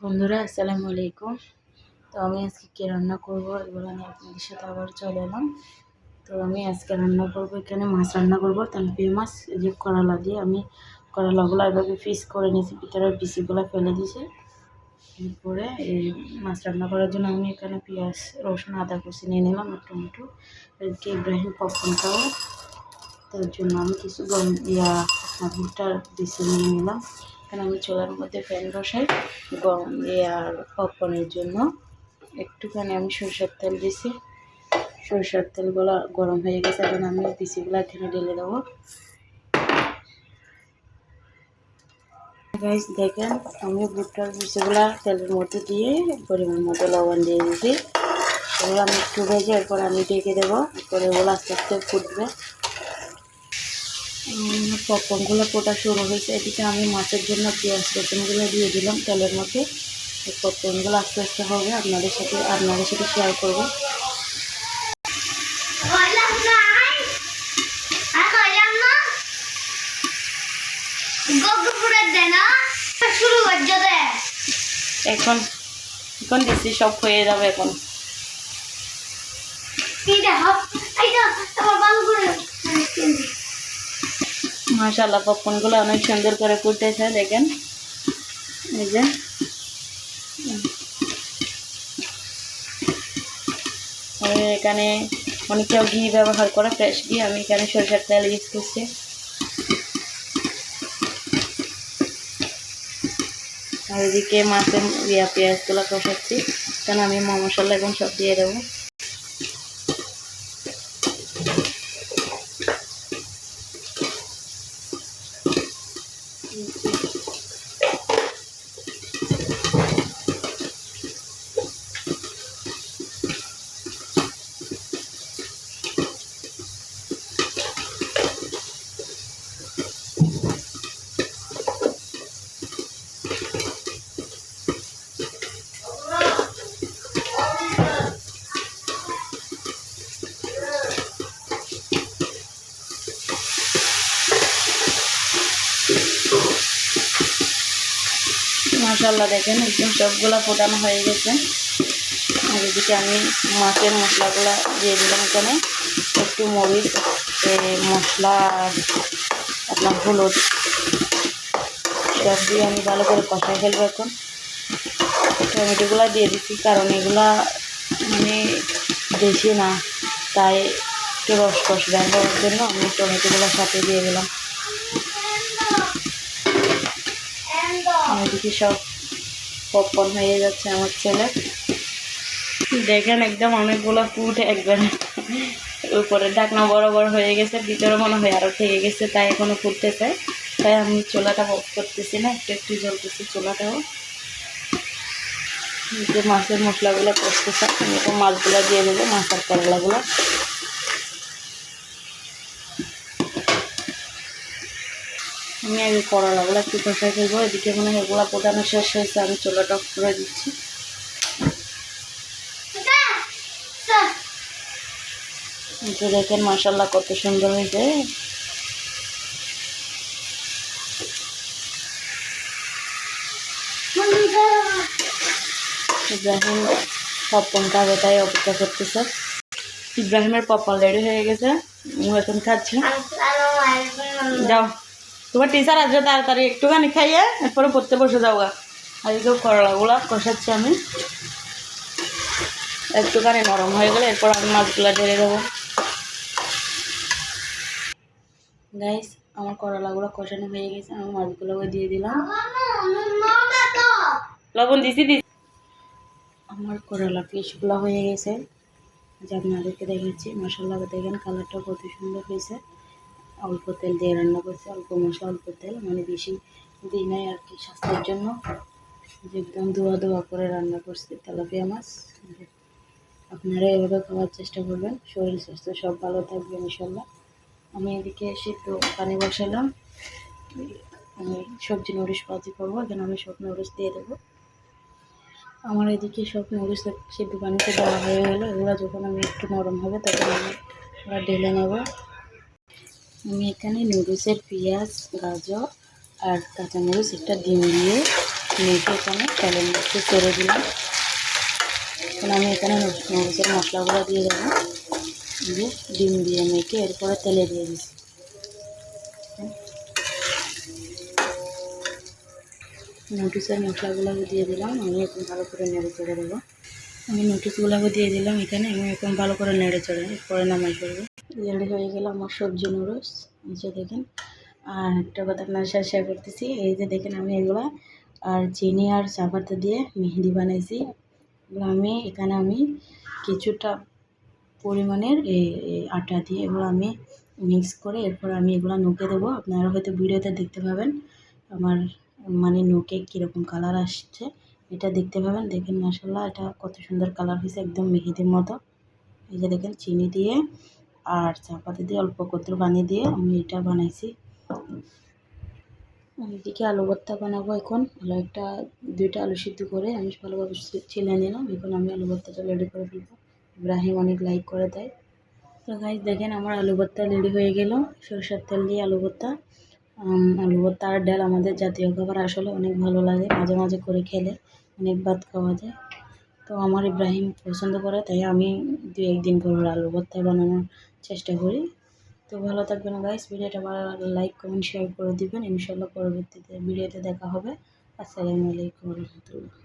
বন্ধুরা আসসালামু আলাইকুম। তো আমি আজকে কি রান্না করব এগুলো নিয়ে আপনাদের সাথে আবার চলে এলাম। তো আমি আজকে রান্না করব, এখানে মাছ রান্না করব, তেলাপিয়া মাছ। এই যে করলা দিয়ে আমি করলাগুলো এভাবে পিস করে নিয়েছি, ভিতরের বিচিগুলো ফেলে দিয়েছি। এরপরে এই মাছ রান্না করার জন্য আমি এখানে পেঁয়াজ, রসুন, আদা কুচি নিয়ে নিলাম, আর টমেটো। এদিকে ইব্রাহিম পপকর্ন খাবো, তার জন্য আমি কিছু ভুট্টার বিচি নিয়ে নিলাম। এখানে আমি চুলার মধ্যে প্যান বসাই গরম আর পপকর্নের জন্য একটুখানি আমি সরষের তেল দিছি। সরষের তেলগুলো গরম হয়ে গেছে, এখন আমি বিচিগুলো এখানে ঢেলে দেবো। গাইস দেখেন, আমি ভুট্টার বিচিগুলো তেলের মধ্যে দিয়ে পরিমাণ মতো লবণ দিয়ে দিয়েছি। এগুলো আমি একটু ভেজে এরপর আমি ঢেকে দেবো, এরপর এগুলো আস্তে আস্তে ফুটবে। পপকর্নগুলো ফোটা শুরু হয়েছে। এদিকে আমি মাছের জন্য পেঁয়াজ রসুনগুলো দিয়ে দিলাম তেলের মধ্যে। এই পপকর্নগুলো আস্তে আস্তে হবে, আপনাদের সাথে শেয়ার করবো। এখন এখন দিচ্ছি, সব হয়ে যাবে এখন। মাশাআল্লাহ পপকর্নগুলো অনেক সুন্দর করে ফুটেছে, দেখেন। এই যে এখানে অনেকেও ঘি ব্যবহার করে, ফ্রেশ ঘি। আমি এখানে সরষের তেল ইউজ করছি। আর এদিকে মাছের পেঁয়াজগুলো কষাচ্ছি, কারণ আমি মশলা এখন সব দিয়ে দেবো। মাশাআল্লাহ দেখেন, একদম সবগুলা ফোটানো হয়ে গেছে। আর এদিকে আমি মাছের মশলাগুলো দিয়ে দিলাম। এখানে একটু মরিচ, মশলা, আপনার হলুদ সব দিয়ে আমি ভালো করে কষাই ফেলবো। এখন টমেটোগুলো দিয়ে দিচ্ছি, কারণ এগুলা মানে বেশি না, তাই একটু রস বের হওয়ার জন্য আমি টমেটোগুলো সাথে দিয়ে দিলাম। এদিকে সব পপকর্ন হয়ে যাচ্ছে আমার ছেলে। দেখেন একদম অনেকগুলো ফুট একবারে উপরে ঢাকনা বড় বড় হয়ে গেছে, ভিতরে মনে হয় আরও থেকে গেছে, তাই এখনো ফুটতেছে। তাই আমি চুলাটা অফ করতেছি না, একটু একটু জ্বলতেছি চুলাটাও। যে মাছের মশলাগুলো কষতেছে, আমি তো মাছগুলো দিয়ে দেবো, মাছ আর করলাগুলো। আমি আগে করলাগুলো একটু কষাই ফেলবো। এদিকে মনে হয় এগুলো ফোটানো শেষ হয়েছে, আমি চুলাটা অফ করে দিচ্ছি। দেখেন মাশাআল্লাহ কত সুন্দর হয়েছে। ইব্রাহিম পপকর্ন খাবে, তাই অপেক্ষা করতেছে। ইব্রাহিমের পপকর্ন রেডি হয়ে গেছে, ও এখন খাচ্ছে। যাও, তোমার টিচার আসবে, তাড়াতাড়ি একটুখানি খাইয়ে এরপরে পড়তে বসে যাও গা। আর এই করলাগুলা কষাচ্ছি আমি, একটুখানি নরম হয়ে গেলে এরপর আমি মাছগুলো ঢেলে দেবো। গাইস, আমার করলাগুলো কষানো হয়ে গেছে, আমি মাছগুলো দিয়ে দিলাম, লবণ দিছি। আমার করলা পিসগুলো হয়ে গেছে, যে আপনাদেরকে দেখেছি। মাশাআল্লাহ দেখেন কালারটা কত সুন্দর হয়েছে। অল্প তেল দিয়ে রান্না করছি, অল্প মশলা অল্প তেল, মানে বেশি দিই নাই আর কি, স্বাস্থ্যের জন্য। যে একদম ধোয়া করে রান্না করছি তেলাপিয়া মাছ। আপনারা এভাবে খাওয়ার চেষ্টা করবেন, শরীর স্বাস্থ্য সব ভালো থাকবে ইনশাল্লাহ। আমি এদিকে সিদ্ধ পানি বসালাম, আমি সবজি নুডলস ভাজি করবো। এখানে আমি সব নুডলস দিয়ে দেবো। আমার এদিকে সব নুডলস সিদ্ধ পানিতে দেওয়া হয়ে গেলো। এগুলো যখন আমি একটু নরম হবে তখন আমি ওরা ঢেলে নেব। আমি এখানে নুডলসের পেঁয়াজ, গাজর আর কাঁচামরিচ, একটা ডিম দিয়ে মেখে এখানে তেলের মধ্যে ছেড়ে দিলাম। এখন আমি এখানে মরিচের মশলাগুলো দিয়ে দেবো, দিয়ে ডিম দিয়ে মেখে এরপরে তেলে দিয়ে দিচ্ছি। নোটিসের মশলাগুলো দিয়ে দিলাম, আমি এখন ভালো করে নেড়ে চেড়ে দেবো। আমি নোটিসগুলো দিয়ে দিলাম এখানে, আমি এখন ভালো করে নেড়ে চেড়ে পরে নামাই করবো। রেডি হয়ে গেল আমার সবজি নুডলস, নিচে দেখেন। আর একটা কথা আপনার সাথে শেয়ার করতেছি, এই যে দেখেন আমি এগুলো আর চিনি আর চা পাতা দিয়ে মেহেদি বানাইছি। এগুলো আমি কিছুটা পরিমাণের আটা দিয়ে এগুলো আমি মিক্স করে এরপর আমি এগুলো নুকে দেবো। আপনারা হয়তো ভিডিওতে দেখতে পাবেন আমার মানে নুকে কীরকম কালার আসছে, এটা দেখতে পাবেন। দেখেন মাশাআল্লাহ, এটা কত সুন্দর কালার হয়েছে, একদম মেহেদির মতো। এই যে দেখেন চিনি দিয়ে আর চা পাতা দিয়ে অল্প কত পানি দিয়ে আমি এটা বানাইছি। এদিকে আলু ভর্তা বানাবো এখন। দুইটা আলু সিদ্ধ করে আমি ভালোভাবে ছিলে নিলাম। এখন আমি আলু ভর্তাটা রেডি করে ফেলবো। ইব্রাহিম অনেক লাইক করে দেয়। তো গাইস দেখেন আমার আলু ভর্তা রেডি হয়ে গেল, সরষের তেল দিয়ে আলু ভর্তা। আলু ভর্তা আর ডাল আমাদের জাতীয় খাবার, আসলে অনেক ভালো লাগে, মাঝে মাঝে করে খেলে অনেক ভাত খাওয়া যায়। তো আমার ইব্রাহিম পছন্দ করে, তাই আমি 2-1 দিন পর আলু ভর্তা বানানোর চেষ্টা করি। তো ভালো থাকবেন গাইস, ভিডিওটা ভালো লাগলে লাইক কমেন্ট শেয়ার করে দিবেন। ইনশাল্লাহ পরবর্তীতে ভিডিওতে দেখা হবে। আসসালামু আলাইকুম রহমতুল্লাহ।